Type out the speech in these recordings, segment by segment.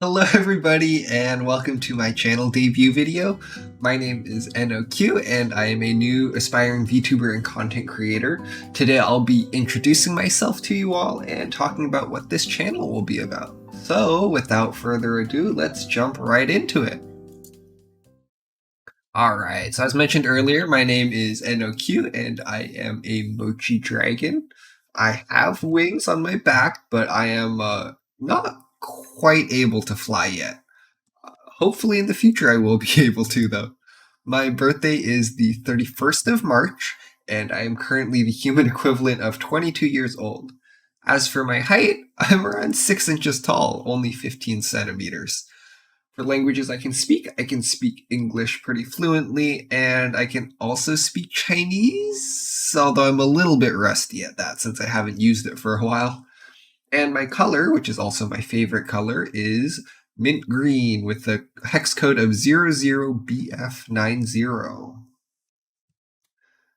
Hello everybody and welcome to my channel debut video. My name is Eno and I am a new aspiring VTuber and content creator. Today I'll be introducing myself to you all and talking about what this channel will be about. So without further ado, let's jump right into it. Alright, so as mentioned earlier, my name is Eno and I am a mochi dragon. I have wings on my back, but I am not quite able to fly yet. Hopefully in the future I will be able to, though. My birthday is the 31st of March, and I am currently the human equivalent of 22 years old. As for my height, I'm around 6 inches tall, only 15 centimeters. For languages I can speak English pretty fluently, and I can also speak Chinese, although I'm a little bit rusty at that since I haven't used it for a while. And my color, which is also my favorite color, is mint green with the hex code of 00BF90.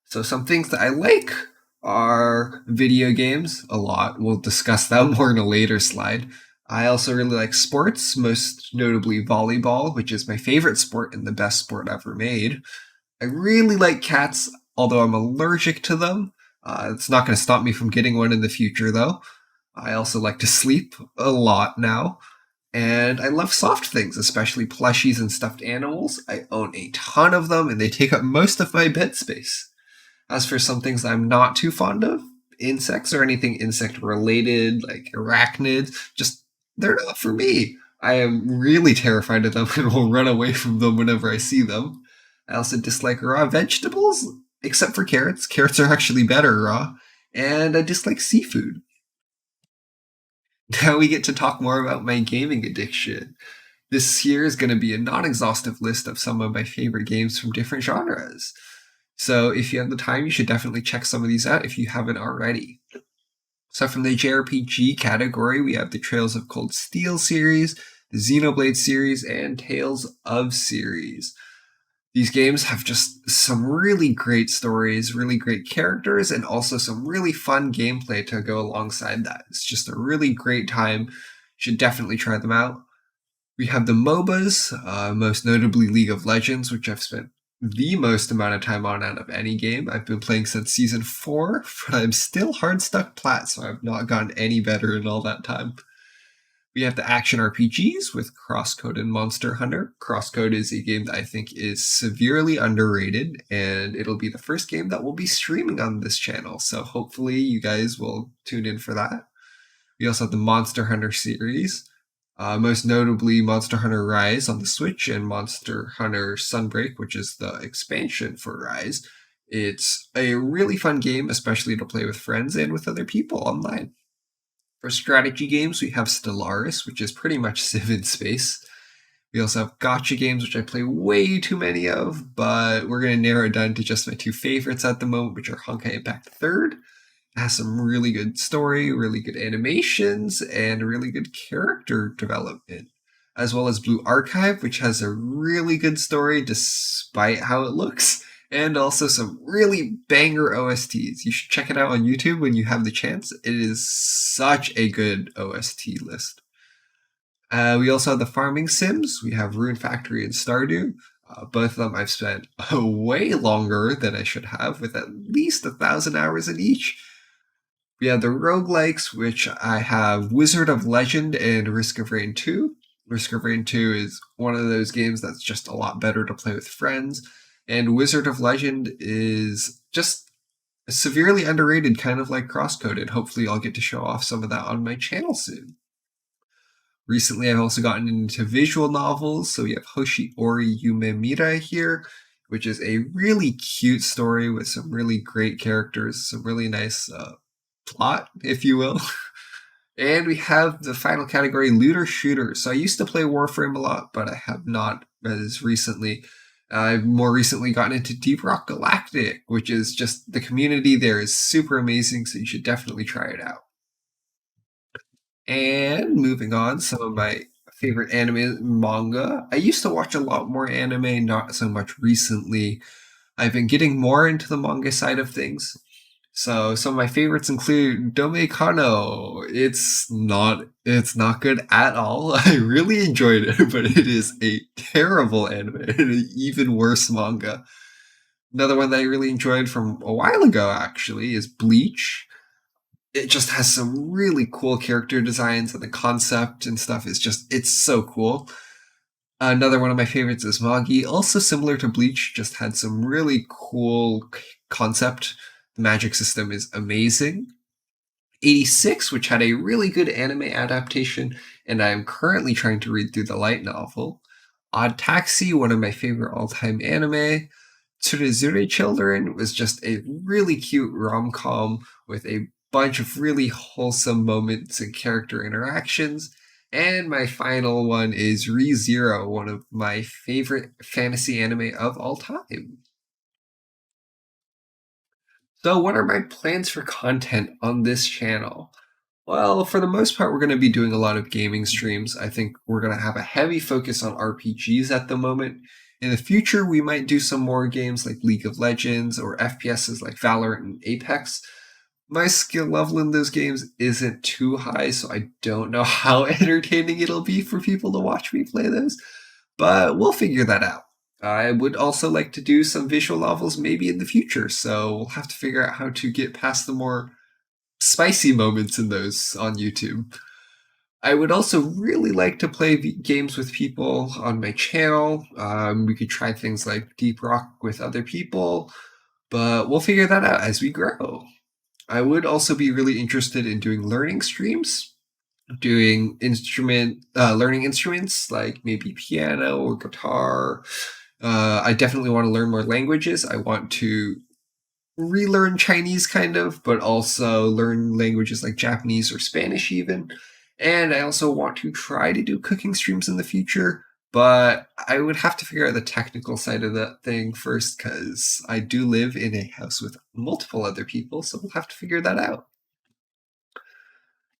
So some things that I like are video games a lot. We'll discuss that more in a later slide. I also really like sports, most notably volleyball, which is my favorite sport and the best sport ever made. I really like cats, although I'm allergic to them. It's not going to stop me from getting one in the future, though. I also like to sleep a lot now. And I love soft things, especially plushies and stuffed animals. I own a ton of them, and they take up most of my bed space. As for some things I'm not too fond of, insects or anything insect related, like arachnids, they're not for me. I am really terrified of them and will run away from them whenever I see them. I also dislike raw vegetables, except for carrots. Carrots are actually better raw. And I dislike seafood. Now we get to talk more about my gaming addiction. This here is going to be a non-exhaustive list of some of my favorite games from different genres. So if you have the time, you should definitely check some of these out if you haven't already. So from the JRPG category, we have the Trails of Cold Steel series, the Xenoblade series, and Tales of series. These games have just some really great stories, really great characters, and also some really fun gameplay to go alongside that. It's just a really great time. You should definitely try them out. We have the MOBAs, most notably League of Legends, which I've spent the most amount of time on out of any game. I've been playing since Season 4, but I'm still hard stuck plat, so I've not gotten any better in all that time. We have the action RPGs with Crosscode and Monster Hunter. Crosscode is a game that I think is severely underrated, and it'll be the first game that will be streaming on this channel, so hopefully you guys will tune in for that. We also have the Monster Hunter series, most notably Monster Hunter Rise on the Switch and Monster Hunter Sunbreak, which is the expansion for Rise. It's a really fun game, especially to play with friends and with other people online. For strategy games, we have Stellaris, which is pretty much Civ in space. We also have gacha games, which I play way too many of, but we're going to narrow it down to just my two favorites at the moment, which are Honkai Impact 3rd. It has some really good story, really good animations, and really good character development. As well as Blue Archive, which has a really good story despite how it looks, and also some really banger OSTs. You should check it out on YouTube when you have the chance. It is such a good OST list. We also have the farming sims. We have Rune Factory and Stardew. Both of them I've spent way longer than I should have, with at least 1,000 hours in each. We have the roguelikes, which I have Wizard of Legend and Risk of Rain 2. Risk of Rain 2 is one of those games that's just a lot better to play with friends. And Wizard of Legend is just severely underrated, kind of like Crosscoded. Hopefully I'll get to show off some of that on my channel soon. Recently, I've also gotten into visual novels. So we have Hoshi Ori Yume Mirai here, which is a really cute story with some really great characters, some really nice plot, if you will. And we have the final category, looter shooter. So I used to play Warframe a lot, but I have not as recently. I've more recently gotten into Deep Rock Galactic, which is just, the community there is super amazing, so you should definitely try it out. And moving on, some of my favorite anime manga. I used to watch a lot more anime, not so much recently. I've been getting more into the manga side of things. So some of my favorites include Dome Kano. It's not good at all. I really enjoyed it, but it is a terrible anime and an even worse manga. Another one that I really enjoyed from a while ago actually is Bleach. It just has some really cool character designs, and the concept and stuff is just it's so cool. Another one of my favorites is Magi, also similar to Bleach, just had some really cool concept. The magic system is amazing. 86, which had a really good anime adaptation, and I am currently trying to read through the light novel. Odd Taxi, one of my favorite all-time anime. Tsurezure Children was just a really cute rom-com with a bunch of really wholesome moments and character interactions. And my final one is ReZero, one of my favorite fantasy anime of all time. So, what are my plans for content on this channel? Well, for the most part, we're going to be doing a lot of gaming streams. I think we're going to have a heavy focus on RPGs at the moment. In the future, we might do some more games like League of Legends or FPSs like Valorant and Apex. My skill level in those games isn't too high, so I don't know how entertaining it'll be for people to watch me play those, but we'll figure that out. I would also like to do some visual novels maybe in the future, so we'll have to figure out how to get past the more spicy moments in those on YouTube. I would also really like to play games with people on my channel. We could try things like Deep Rock with other people, but we'll figure that out as we grow. I would also be really interested in doing learning streams, doing learning instruments like maybe piano or guitar. I definitely want to learn more languages. I want to relearn Chinese kind of, but also learn languages like Japanese or Spanish even. And I also want to try to do cooking streams in the future, but I would have to figure out the technical side of that thing first because I do live in a house with multiple other people, so we'll have to figure that out.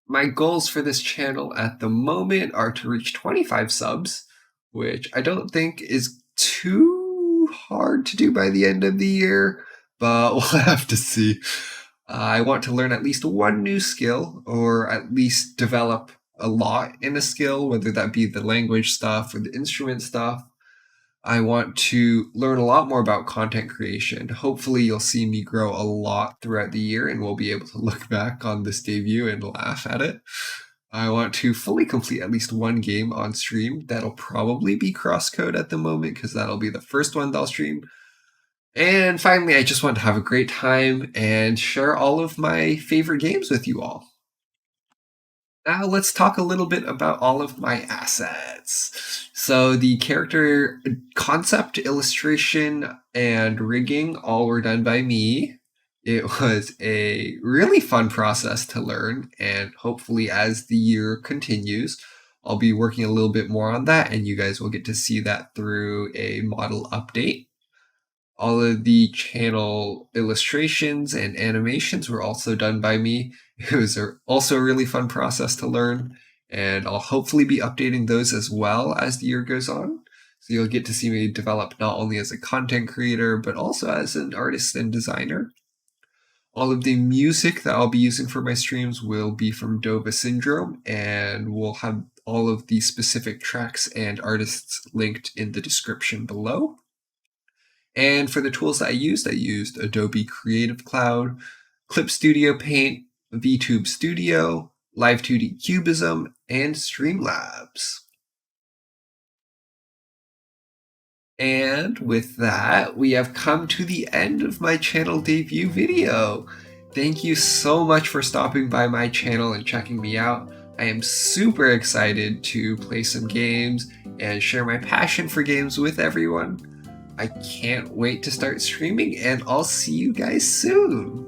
My goals for this channel at the moment are to reach 25 subs, which I don't think is too hard to do by the end of the year, but we'll have to see. I want to learn at least one new skill, or at least develop a lot in a skill, whether that be the language stuff or the instrument stuff. I want to learn a lot more about content creation. Hopefully, you'll see me grow a lot throughout the year, and we'll be able to look back on this debut and laugh at it. I want to fully complete at least one game on stream. That'll probably be Crosscode at the moment, because that'll be the first one that I'll stream. And finally, I just want to have a great time and share all of my favorite games with you all. Now let's talk a little bit about all of my assets. So the character concept, illustration, and rigging all were done by me. It was a really fun process to learn, and hopefully as the year continues, I'll be working a little bit more on that, and you guys will get to see that through a model update. All of the channel illustrations and animations were also done by me. It was also a really fun process to learn, and I'll hopefully be updating those as well as the year goes on. So you'll get to see me develop not only as a content creator, but also as an artist and designer. All of the music that I'll be using for my streams will be from DOVA-SYNDROME, and we'll have all of the specific tracks and artists linked in the description below. And for the tools that I used Adobe Creative Cloud, Clip Studio Paint, VTube Studio, Live2D Cubism, and Streamlabs. And with that, we have come to the end of my channel debut video. Thank you so much for stopping by my channel and checking me out. I am super excited to play some games and share my passion for games with everyone. I can't wait to start streaming, and I'll see you guys soon.